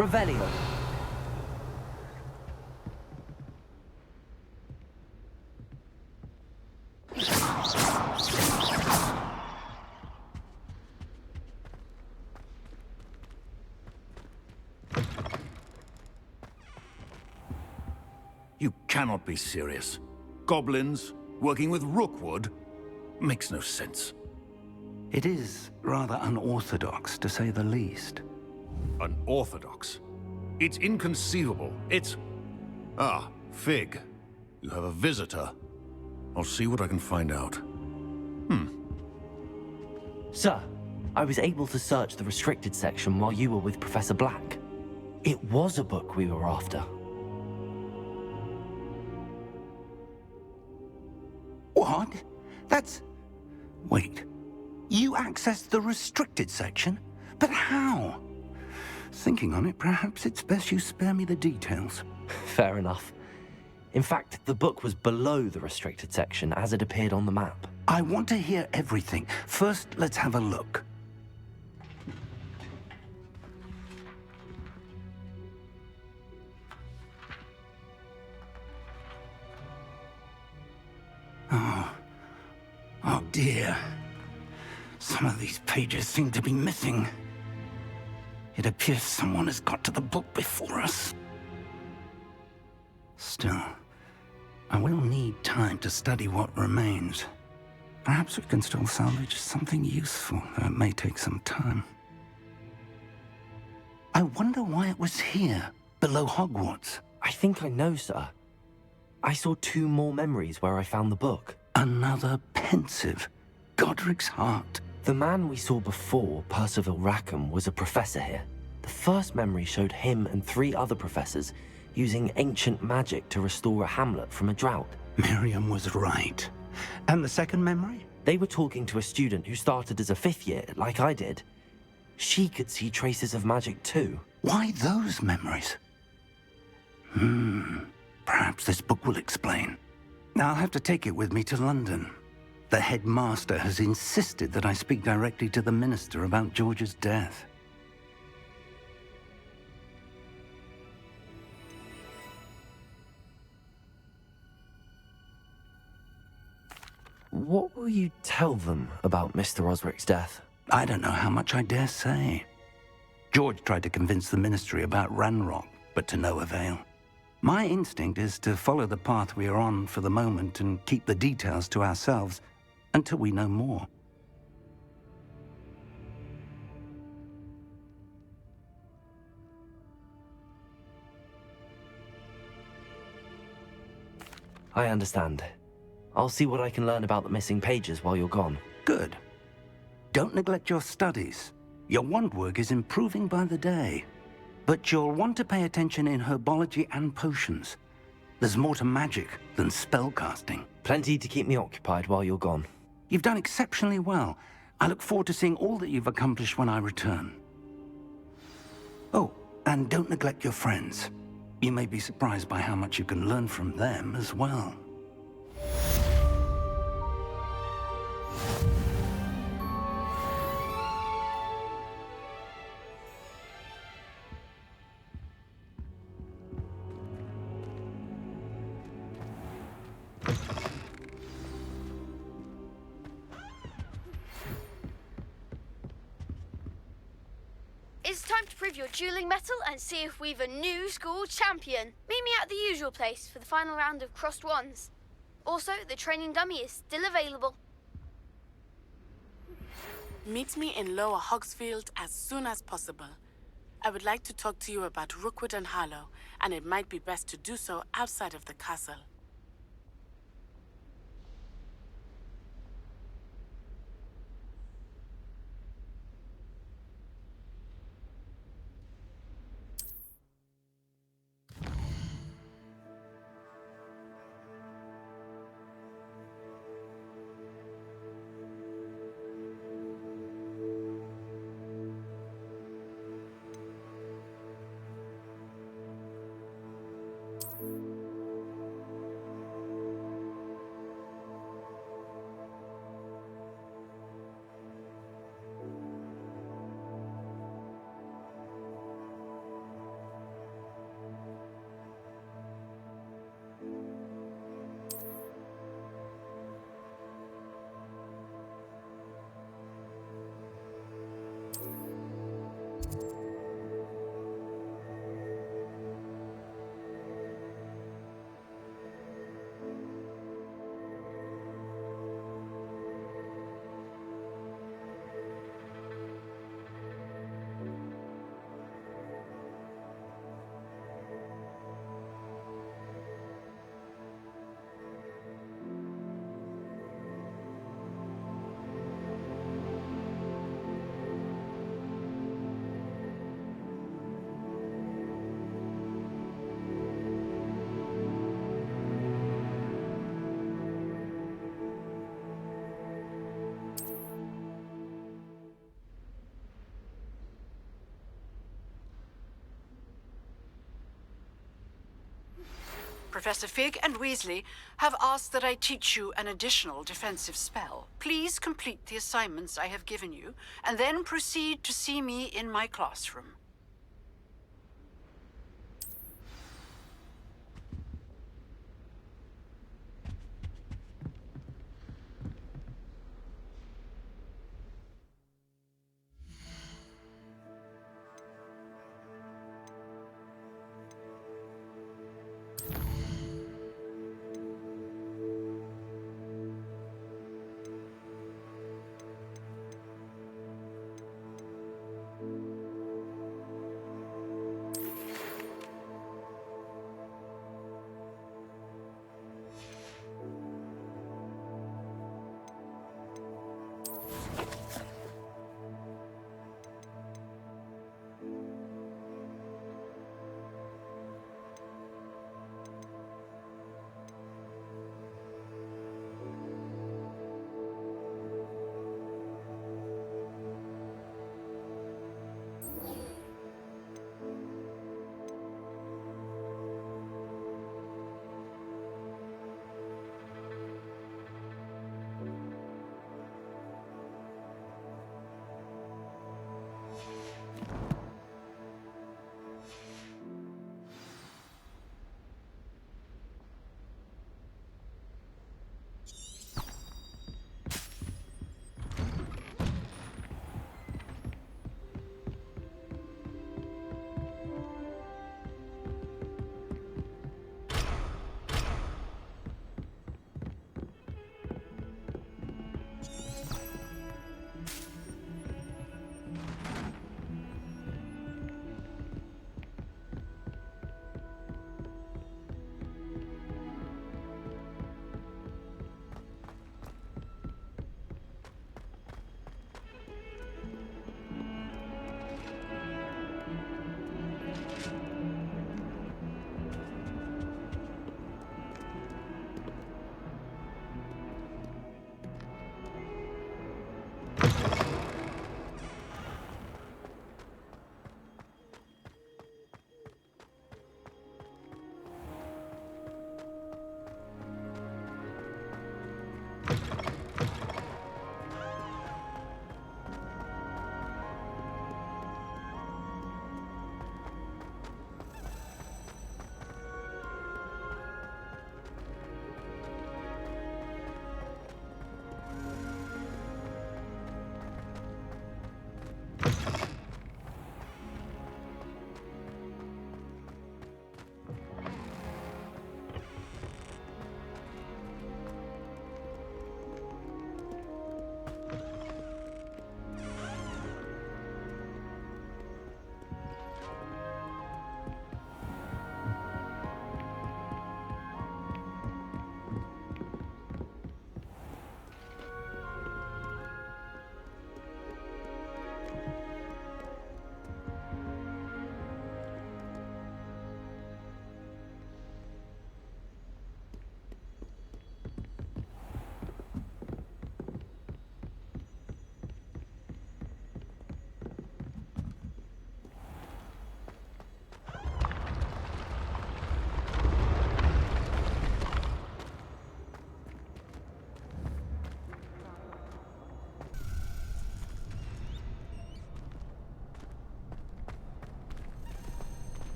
Revelio. You cannot be serious. Goblins working with Rookwood makes no sense. It is rather unorthodox, to say the least. Unorthodox? It's inconceivable. It's... Ah, Fig. You have a visitor. I'll see what I can find out. Sir, I was able to search the restricted section while you were with Professor Black. It was a book we were after. What? That's... Wait. You accessed the restricted section? But how? Thinking on it, perhaps it's best you spare me the details. Fair enough. In fact, the book was below the restricted section as it appeared on the map. I want to hear everything. First, let's have a look. Oh dear. Some of these pages seem to be missing. It appears someone has got to the book before us. Still, I will need time to study what remains. Perhaps we can still salvage something useful, though it may take some time. I wonder why it was here, below Hogwarts. I think I know, sir. I saw 2 more memories where I found the book. Another pensive. Godric's heart. The man we saw before, Percival Rackham, was a professor here. The first memory showed him and 3 other professors using ancient magic to restore a hamlet from a drought. Miriam was right. And the second memory? They were talking to a student who started as a 5th year, like I did. She could see traces of magic too. Why those memories? Perhaps this book will explain. I'll have to take it with me to London. The headmaster has insisted that I speak directly to the minister about George's death. What will you tell them about Mr. Osric's death? I don't know how much I dare say. George tried to convince the ministry about Ranrock, but to no avail. My instinct is to follow the path we are on for the moment and keep the details to ourselves until we know more. I understand. I'll see what I can learn about the missing pages while you're gone. Good. Don't neglect your studies. Your wand work is improving by the day. But you'll want to pay attention in herbology and potions. There's more to magic than spellcasting. Plenty to keep me occupied while you're gone. You've done exceptionally well. I look forward to seeing all that you've accomplished when I return. Oh, and don't neglect your friends. You may be surprised by how much you can learn from them as well. It's time to prove your dueling mettle and see if we've a new school champion. Meet me at the usual place for the final round of crossed wands. Also, the training dummy is still available. Meet me in Lower Hogsfield as soon as possible. I would like to talk to you about Rookwood and Harlow, and it might be best to do so outside of the castle. Professor Fig and Weasley have asked that I teach you an additional defensive spell. Please complete the assignments I have given you, and then proceed to see me in my classroom.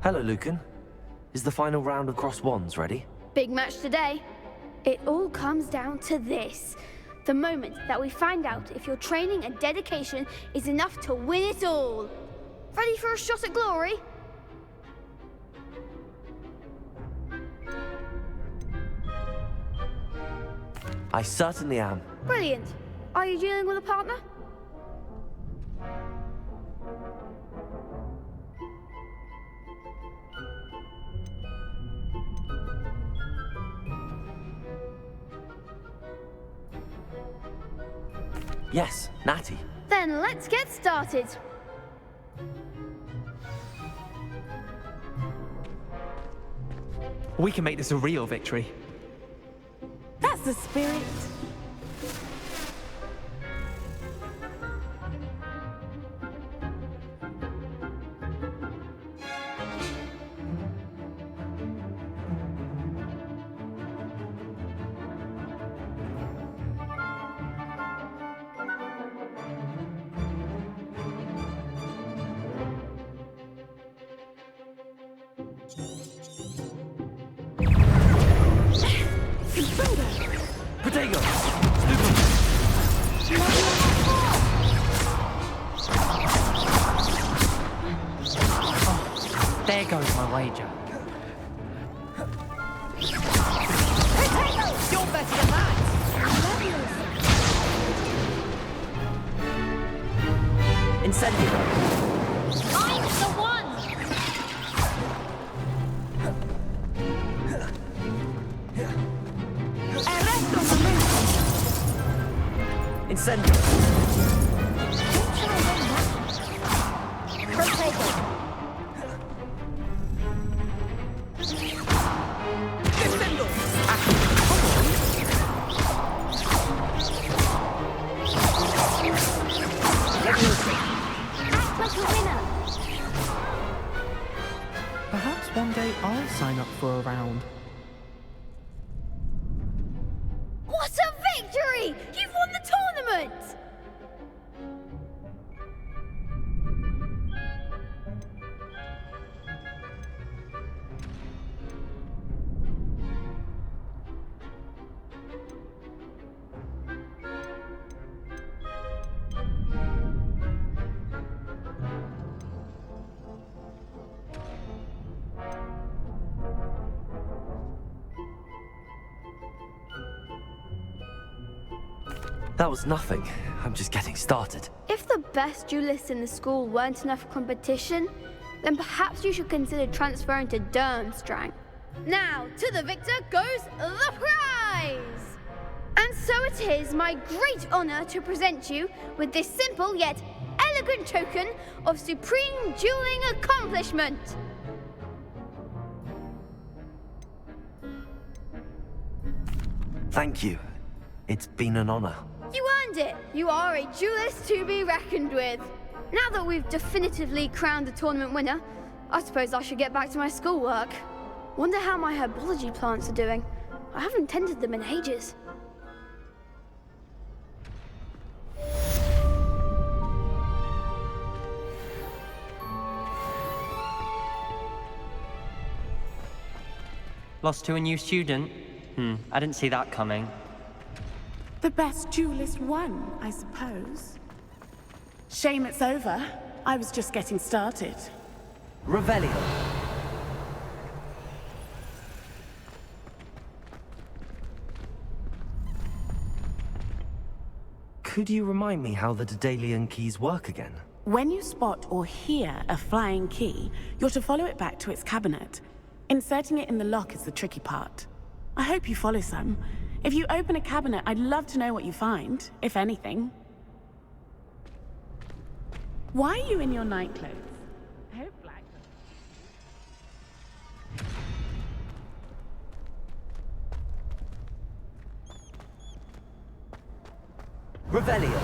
Hello, Lucan. Is the final round of Crossed Wands ready? Big match today. It all comes down to this. The moment that we find out if your training and dedication is enough to win it all. Ready for a shot at glory? I certainly am. Brilliant. Are you dealing with a partner? Yes, Natty. Then let's get started. We can make this a real victory. That's the spirit. Protego! There goes my wager. You're better than that! Incendio! I'm the one! Incendio! Act like a winner! Perhaps one day I'll sign up for a round. What a victory! You've won the tournament! That was nothing. I'm just getting started. If the best duelists in the school weren't enough for competition, then perhaps you should consider transferring to Durmstrang. Now, to the victor goes the prize! And so it is my great honor to present you with this simple yet elegant token of supreme dueling accomplishment. Thank you. It's been an honor. You earned it! You are a duelist to be reckoned with. Now that we've definitively crowned the tournament winner, I suppose I should get back to my schoolwork. Wonder how my herbology plants are doing. I haven't tended them in ages. Lost to a new student? I didn't see that coming. The best duelist won, I suppose. Shame it's over. I was just getting started. Revelio. Could you remind me how the Daedalian keys work again? When you spot or hear a flying key, you're to follow it back to its cabinet. Inserting it in the lock is the tricky part. I hope you follow some. If you open a cabinet, I'd love to know what you find, if anything. Why are you in your night clothes? I hope black. Revelio.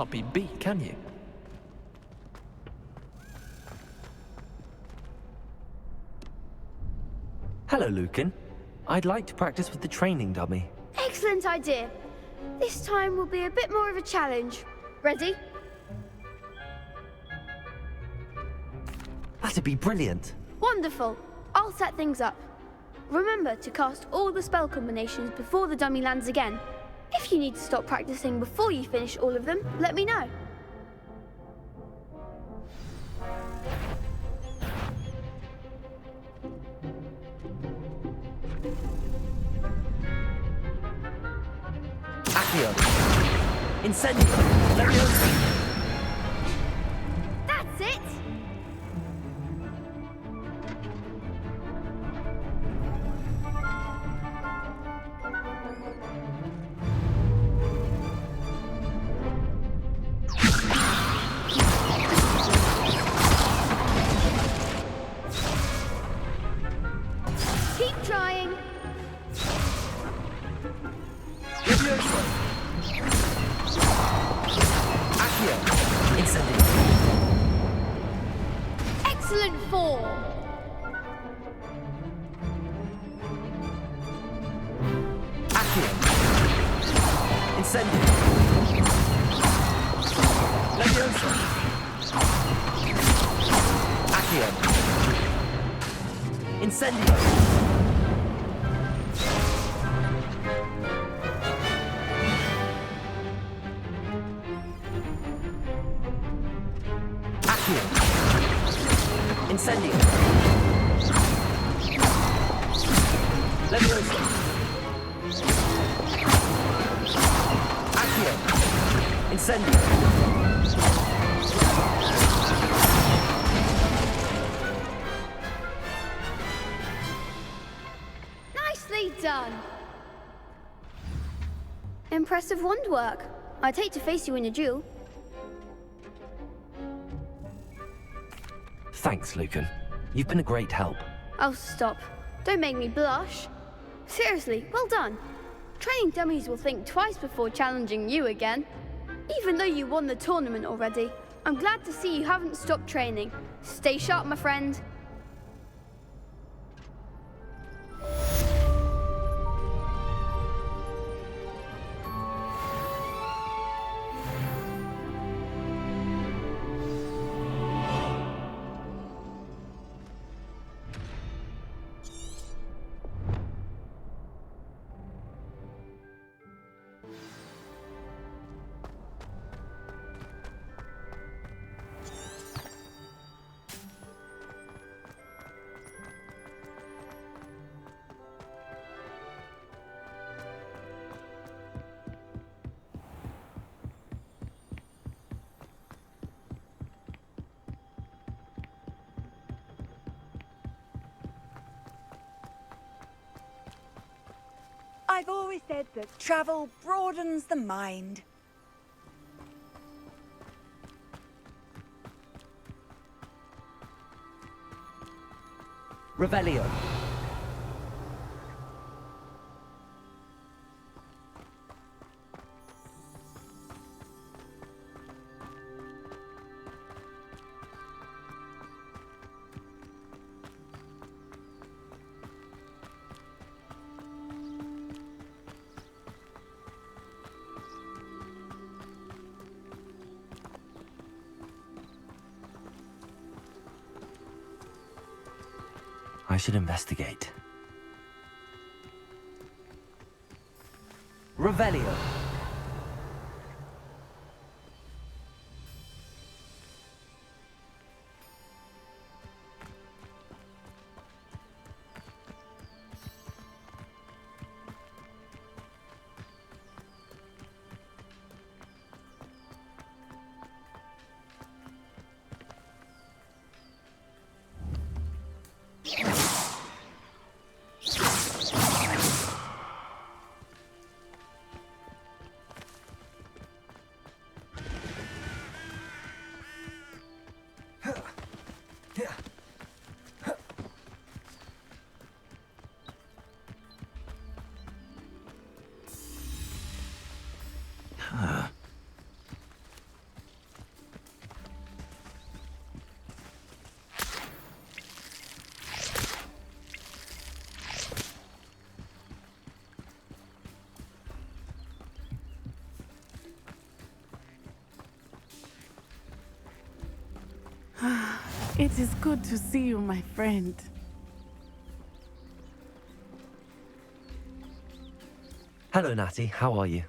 can't be beat, can you? Hello, Lucan. I'd like to practice with the training dummy. Excellent idea. This time will be a bit more of a challenge. Ready? That'd be brilliant. Wonderful. I'll set things up. Remember to cast all the spell combinations before the dummy lands again. If you need to stop practicing before you finish all of them, let me know. Accio. Incendio. Leviosa. That's it! Keep trying. Leviosa. Accio. Incendio. Excellent form. Accio. Incendio. Leviosa. Accio. Incendio. Accio. Incendio. Leviosa. Accio. Incendio. Nicely done. Impressive wand work. I'd hate to face you in a duel. Thanks, Lucan. You've been a great help. Oh, stop. Don't make me blush. Seriously, well done. Training dummies will think twice before challenging you again. Even though you won the tournament already, I'm glad to see you haven't stopped training. Stay sharp, my friend. I've always said that travel broadens the mind. Revelio. I should investigate. Revelio. It is good to see you, my friend. Hello, Natty. How are you?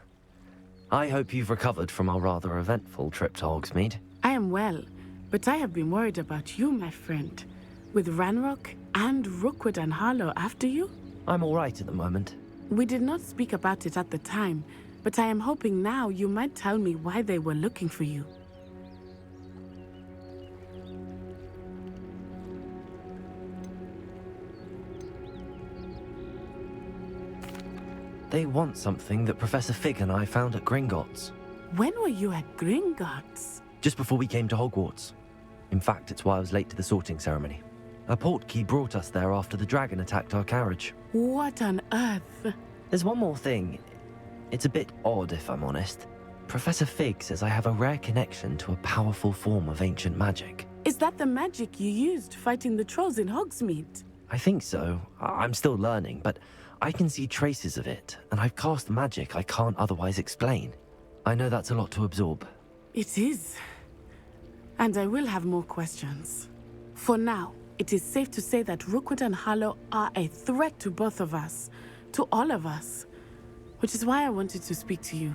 I hope you've recovered from our rather eventful trip to Hogsmeade. I am well, but I have been worried about you, my friend. With Ranrock and Rookwood and Harlow after you? I'm all right at the moment. We did not speak about it at the time, but I am hoping now you might tell me why they were looking for you. They want something that Professor Fig and I found at Gringotts. When were you at Gringotts? Just before we came to Hogwarts. In fact, it's why I was late to the sorting ceremony. A portkey brought us there after the dragon attacked our carriage. What on earth? There's one more thing. It's a bit odd, if I'm honest. Professor Fig says I have a rare connection to a powerful form of ancient magic. Is that the magic you used fighting the trolls in Hogsmeade? I think so. I'm still learning, but I can see traces of it, and I've cast magic I can't otherwise explain. I know that's a lot to absorb. It is. And I will have more questions. For now, it is safe to say that Rookwood and Harlow are a threat to both of us, to all of us. Which is why I wanted to speak to you.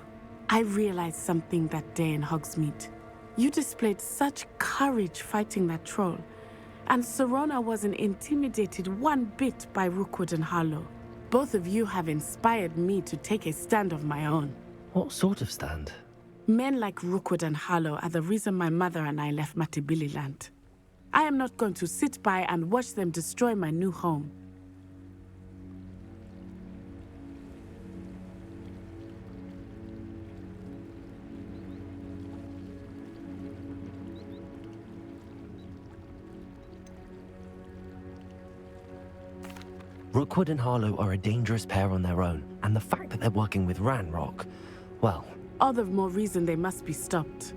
I realized something that day in Hogsmeade. You displayed such courage fighting that troll, and Serona wasn't intimidated one bit by Rookwood and Harlow. Both of you have inspired me to take a stand of my own. What sort of stand? Men like Rookwood and Harlow are the reason my mother and I left Matabeleland. I am not going to sit by and watch them destroy my new home. Rookwood and Harlow are a dangerous pair on their own, and the fact that they're working with Ranrock, well... All the more reason they must be stopped.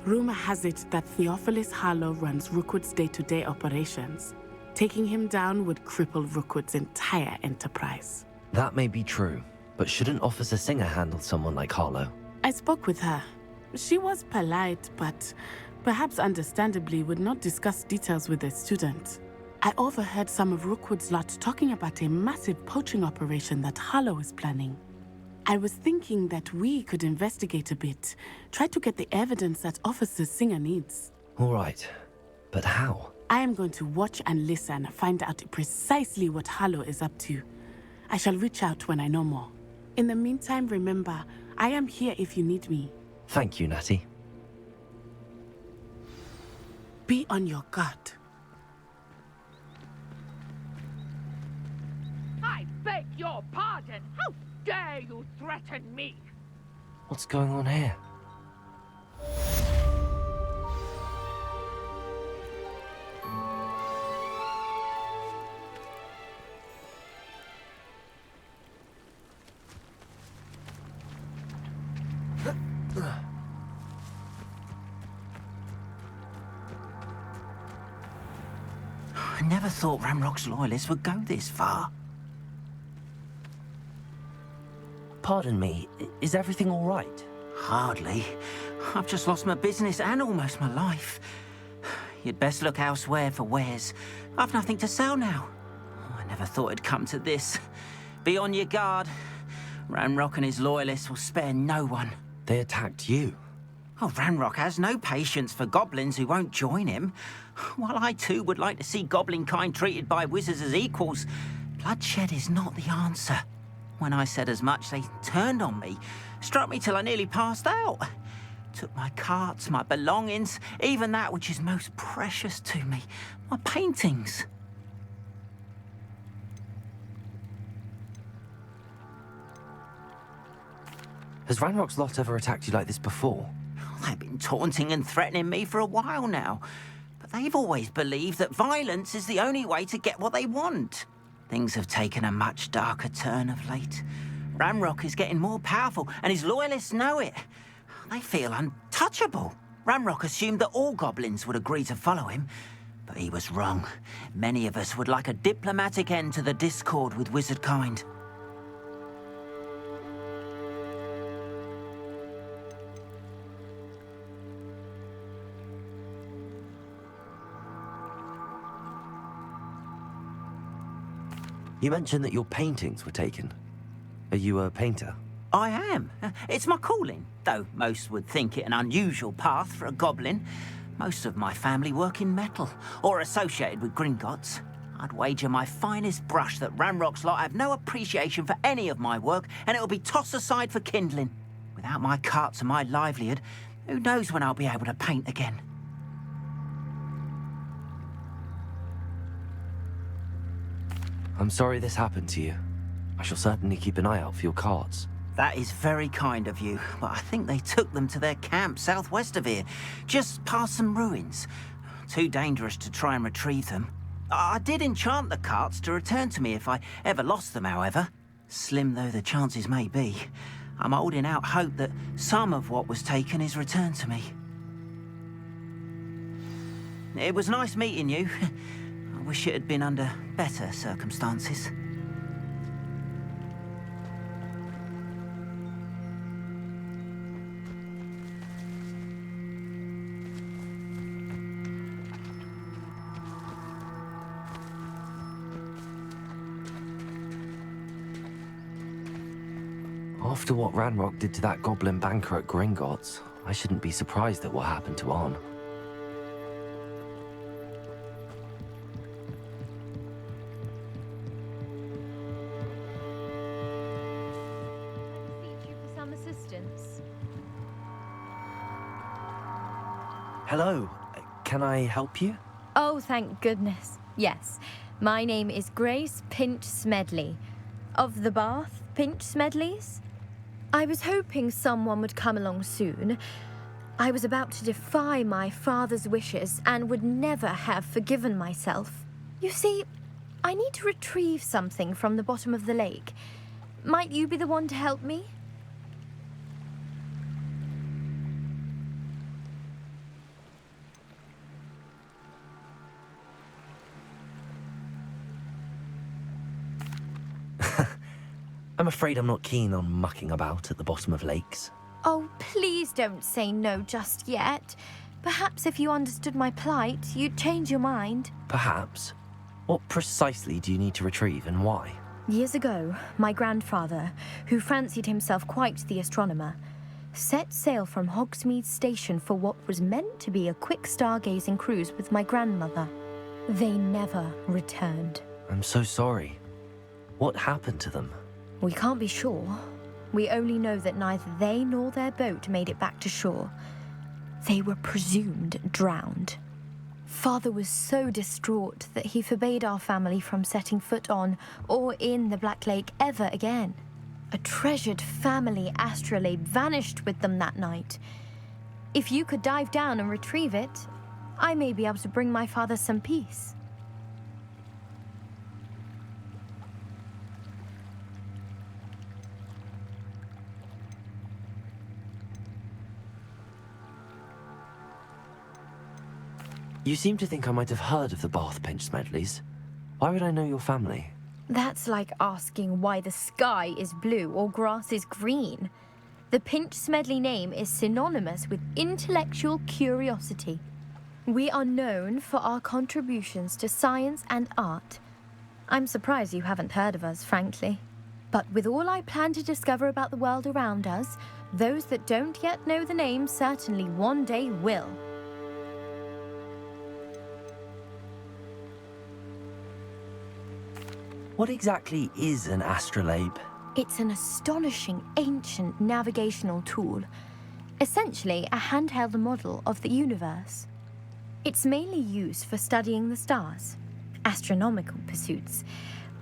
Rumor has it that Theophilus Harlow runs Rookwood's day-to-day operations. Taking him down would cripple Rookwood's entire enterprise. That may be true, but shouldn't Officer Singer handle someone like Harlow? I spoke with her. She was polite, but perhaps understandably would not discuss details with a student. I overheard some of Rookwood's lot talking about a massive poaching operation that Harlow is planning. I was thinking that we could investigate a bit, try to get the evidence that Officer Singer needs. All right, but how? I am going to watch and listen, find out precisely what Harlow is up to. I shall reach out when I know more. In the meantime, remember, I am here if you need me. Thank you, Natty. Be on your guard. I beg your pardon! How dare you threaten me? What's going on here? I never thought Ranrock's loyalists would go this far. Pardon me, is everything all right? Hardly. I've just lost my business and almost my life. You'd best look elsewhere for wares. I've nothing to sell now. I never thought it'd come to this. Be on your guard. Ranrock and his loyalists will spare no one. They attacked you. Oh, Ranrock has no patience for goblins who won't join him. While I too would like to see goblin kind treated by wizards as equals, bloodshed is not the answer. When I said as much, they turned on me, struck me till I nearly passed out. Took my carts, my belongings, even that which is most precious to me, my paintings. Has Ranrock's lot ever attacked you like this before? They've been taunting and threatening me for a while now, but they've always believed that violence is the only way to get what they want. Things have taken a much darker turn of late. Ranrock is getting more powerful, and his loyalists know it. They feel untouchable. Ranrock assumed that all goblins would agree to follow him, but he was wrong. Many of us would like a diplomatic end to the discord with wizard kind. You mentioned that your paintings were taken. Are you a painter? I am. It's my calling, though most would think it an unusual path for a goblin. Most of my family work in metal, or associated with Gringotts. I'd wager my finest brush that Ranrock's lot have no appreciation for any of my work, and it'll be tossed aside for kindling. Without my carts and my livelihood, who knows when I'll be able to paint again? I'm sorry this happened to you. I shall certainly keep an eye out for your carts. That is very kind of you, but I think they took them to their camp southwest of here, just past some ruins. Too dangerous to try and retrieve them. I did enchant the carts to return to me if I ever lost them, however. Slim though the chances may be, I'm holding out hope that some of what was taken is returned to me. It was nice meeting you. I wish it had been under better circumstances. After what Ranrock did to that goblin banker at Gringotts, I shouldn't be surprised at what happened to Arn. Need you for some assistance? Hello, can I help you? Oh, thank goodness. Yes. My name is Grace Pinch Smedley. Of the Bath Pinch Smedleys? I was hoping someone would come along soon. I was about to defy my father's wishes and would never have forgiven myself. You see, I need to retrieve something from the bottom of the lake. Might you be the one to help me? I'm afraid I'm not keen on mucking about at the bottom of lakes. Oh, please don't say no just yet. Perhaps if you understood my plight, you'd change your mind. Perhaps. What precisely do you need to retrieve and why? Years ago, my grandfather, who fancied himself quite the astronomer, set sail from Hogsmeade station for what was meant to be a quick stargazing cruise with my grandmother. They never returned. I'm so sorry. What happened to them? We can't be sure. We only know that neither they nor their boat made it back to shore. They were presumed drowned. Father was so distraught that he forbade our family from setting foot on or in the Black Lake ever again. A treasured family astrolabe vanished with them that night. If you could dive down and retrieve it, I may be able to bring my father some peace. You seem to think I might have heard of the Bath Pinch Smedleys. Why would I know your family? That's like asking why the sky is blue or grass is green. The Pinch Smedley name is synonymous with intellectual curiosity. We are known for our contributions to science and art. I'm surprised you haven't heard of us, frankly. But with all I plan to discover about the world around us, those that don't yet know the name certainly one day will. What exactly is an astrolabe? It's an astonishing ancient navigational tool. Essentially, a handheld model of the universe. It's mainly used for studying the stars, astronomical pursuits,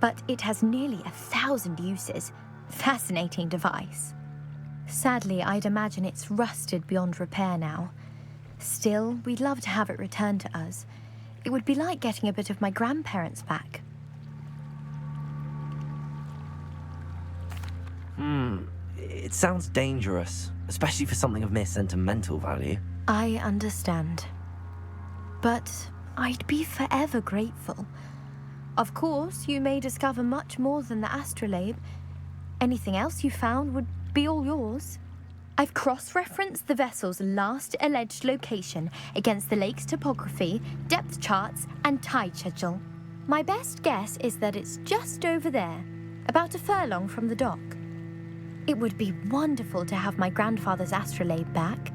but it has nearly 1,000 uses. Fascinating device. Sadly, I'd imagine it's rusted beyond repair now. Still, we'd love to have it returned to us. It would be like getting a bit of my grandparents back. It sounds dangerous, especially for something of mere sentimental value. I understand. But I'd be forever grateful. Of course, you may discover much more than the astrolabe. Anything else you found would be all yours. I've cross-referenced the vessel's last alleged location against the lake's topography, depth charts, and tide schedule. My best guess is that it's just over there, about a furlong from the dock. It would be wonderful to have my grandfather's astrolabe back.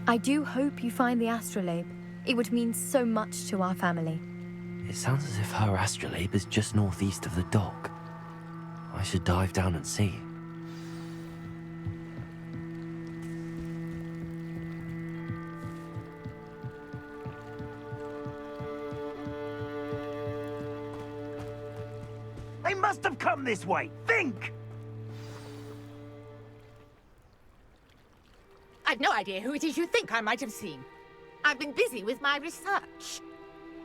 I do hope you find the astrolabe. It would mean so much to our family. It sounds as if her astrolabe is just northeast of the dock. I should dive down and see. They must have come this way. Think! I've no idea who it is you think I might have seen. I've been busy with my research.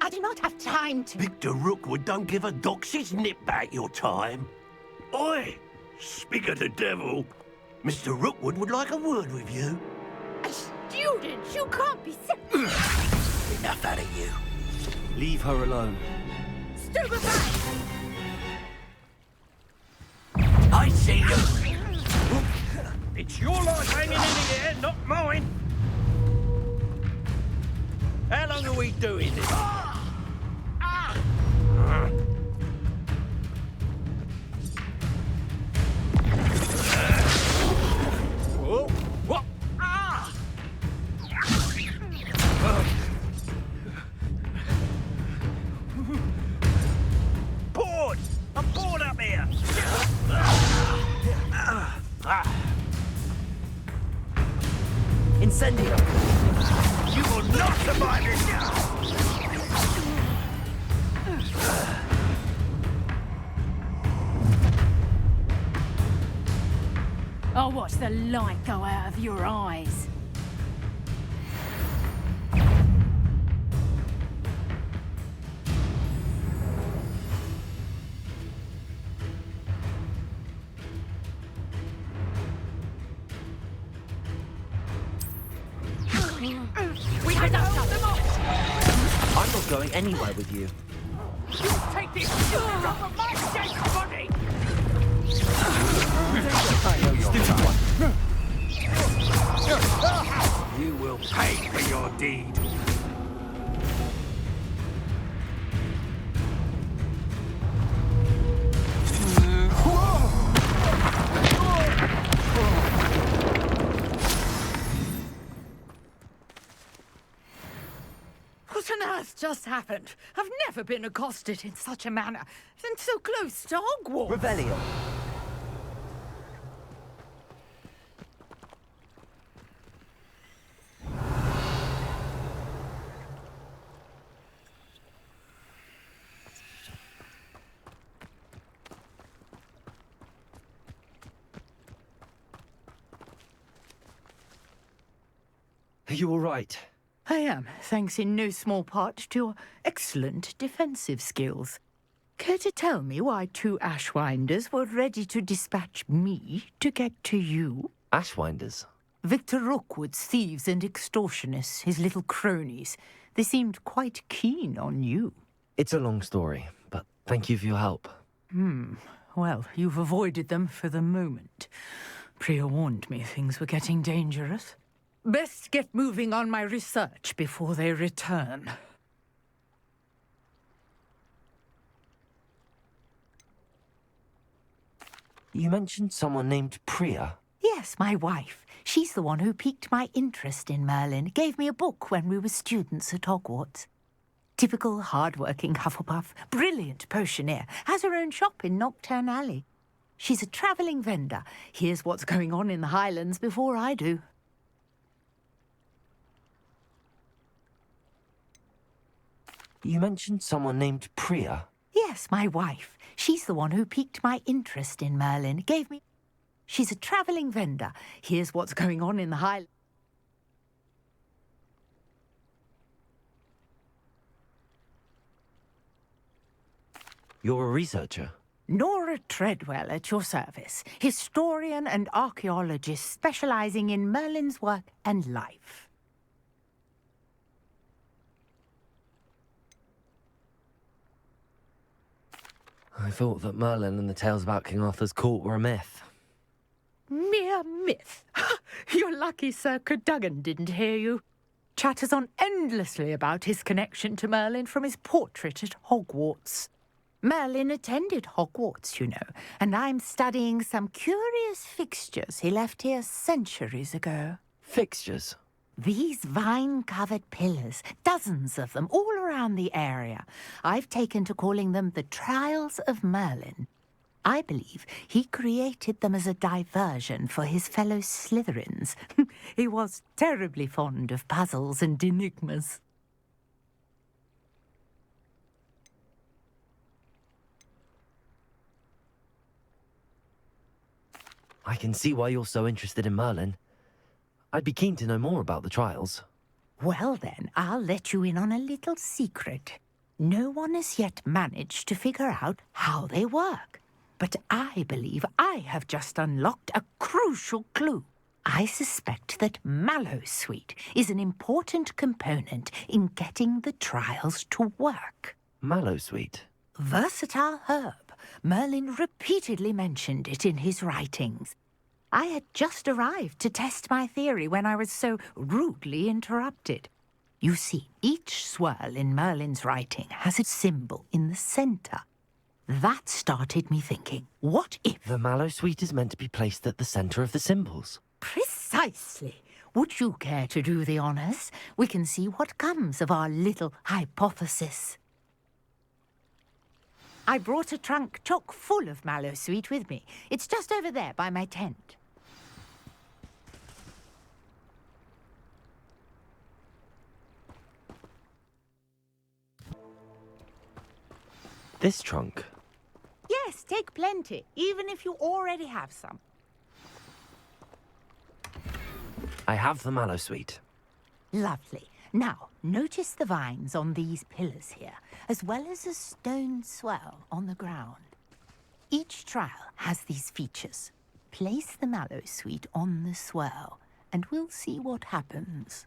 I do not have time to... Victor Rookwood don't give a doxy's nip back your time. Oi! Speak of the devil, Mr. Rookwood would like a word with you. A student? You can't be Enough out of you. Leave her alone. Stupefy! I see you. It's your life hanging in the air, not mine. How long are we doing this? Whoa! What? Bored! I'm bored up here! Incendio! You will not survive this! I'll watch the light go out of your eyes. We can hold them off! I'm not going anywhere with you. You take this stupid off of my dead body! You will pay for your deed. What on earth just happened? I've never been accosted in such a manner, and so close to Hogwarts. Rebellion. Are you all right? I am, thanks in no small part to your excellent defensive skills. Care to tell me why two Ashwinders were ready to dispatch me to get to you? Ashwinders? Victor Rookwood's thieves and extortionists, his little cronies. They seemed quite keen on you. It's a long story, but thank you for your help. Well, you've avoided them for the moment. Priya warned me things were getting dangerous. Best get moving on my research before they return. You mentioned someone named Priya. Yes, my wife. She's the one who piqued my interest in Merlin. Gave me a book when we were students at Hogwarts. Typical hard-working Hufflepuff, brilliant potioneer, has her own shop in Knockturn Alley. She's a travelling vendor. Hears what's going on in the Highlands before I do. You mentioned someone named Priya. Yes, my wife. She's the one who piqued my interest in Merlin. Gave me... She's a travelling vendor. Hears what's going on in the Highlands. You're a researcher? Nora Treadwell at your service. Historian and archaeologist specialising in Merlin's work and life. I thought that Merlin and the tales about King Arthur's court were a myth. Mere myth. You're lucky Sir Cadogan didn't hear you. chatters on endlessly about his connection to Merlin from his portrait at Hogwarts. Merlin attended Hogwarts, you know, and I'm studying some curious fixtures he left here centuries ago. Fixtures? These vine-covered pillars, dozens of them, all around the area. I've taken to calling them the Trials of Merlin. I believe he created them as a diversion for his fellow Slytherins. He was terribly fond of puzzles and enigmas. I can see why you're so interested in Merlin. I'd be keen to know more about the trials. Well then, I'll let you in on a little secret. No one has yet managed to figure out how they work. But I believe I have just unlocked a crucial clue. I suspect that Mallowsweet is an important component in getting the trials to work. Mallowsweet? Versatile herb. Merlin repeatedly mentioned it in his writings. I had just arrived to test my theory when I was so rudely interrupted. You see, each swirl in Merlin's writing has a symbol in the centre. That started me thinking, what if... The Mallowsweet is meant to be placed at the centre of the symbols. Precisely. Would you care to do the honours? We can see what comes of our little hypothesis. I brought a trunk chock full of Mallowsweet with me. It's just over there by my tent. This trunk? Yes, take plenty, even if you already have some. I have the Mallowsweet. Lovely. Now, notice the vines on these pillars here, as well as a stone swell on the ground. Each trial has these features. Place the Mallowsweet on the swell, and we'll see what happens.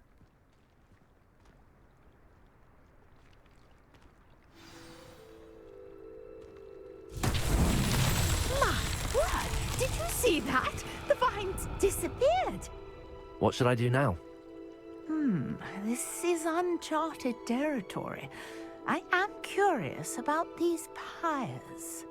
My word! Did you see that? The vines disappeared. What should I do now? This is uncharted territory. I am curious about these pyres.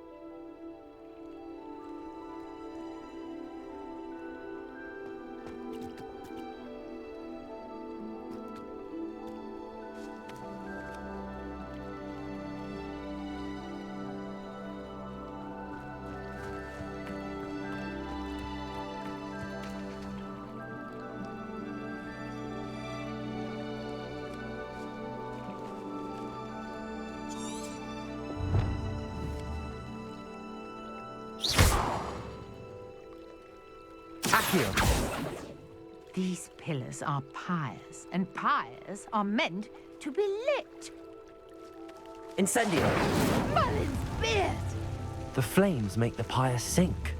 These pillars are pyres, and pyres are meant to be lit. Incendio! Merlin's beard! The flames make the pyre sink.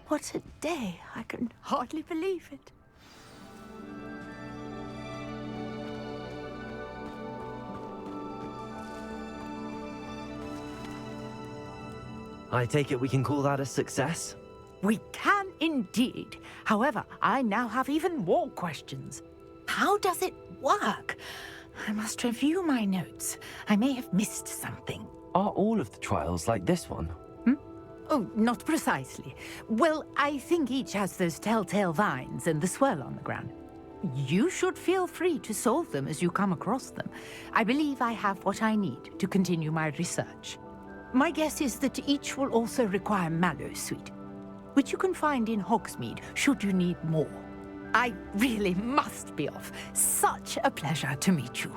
What a day! I can hardly believe it. I take it we can call that a success? We can indeed. However, I now have even more questions. How does it work? I must review my notes. I may have missed something. Are all of the trials like this one? Oh, not precisely. Well, I think each has those telltale vines and the swirl on the ground. You should feel free to solve them as you come across them. I believe I have what I need to continue my research. My guess is that each will also require Mallowsweet, which you can find in Hogsmeade should you need more. I really must be off. Such a pleasure to meet you.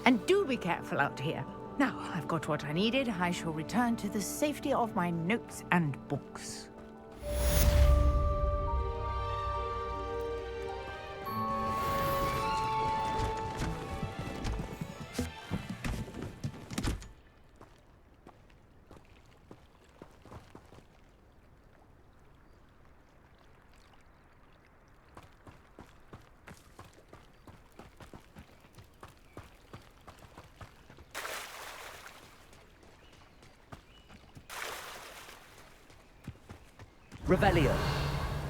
And do be careful out here. Now, I've got what I needed. I shall return to the safety of my notes and books. Revelio.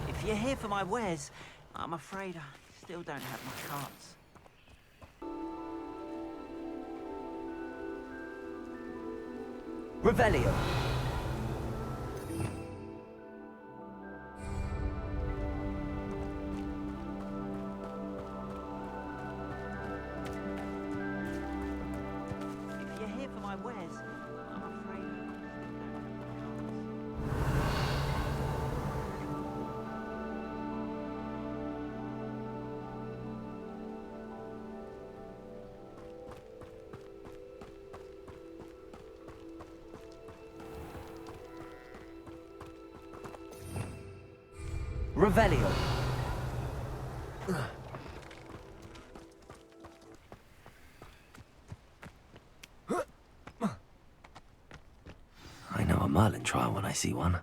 If you're here for my wares, I'm afraid I still don't have my carts. Revelio. If you're here for my wares, I'm afraid I still don't have my Revelio. I know a Merlin trial when I see one.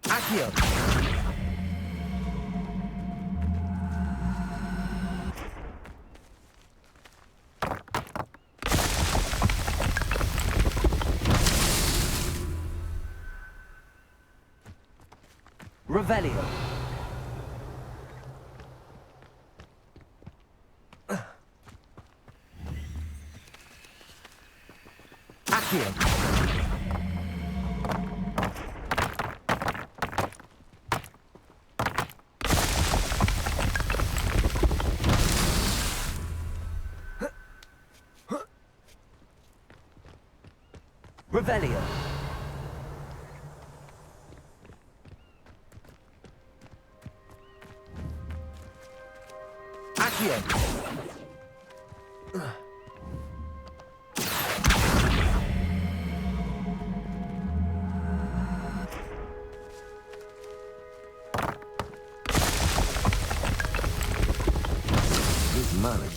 Accio. Revelio. Accio. Revelio. Accio. These Merlin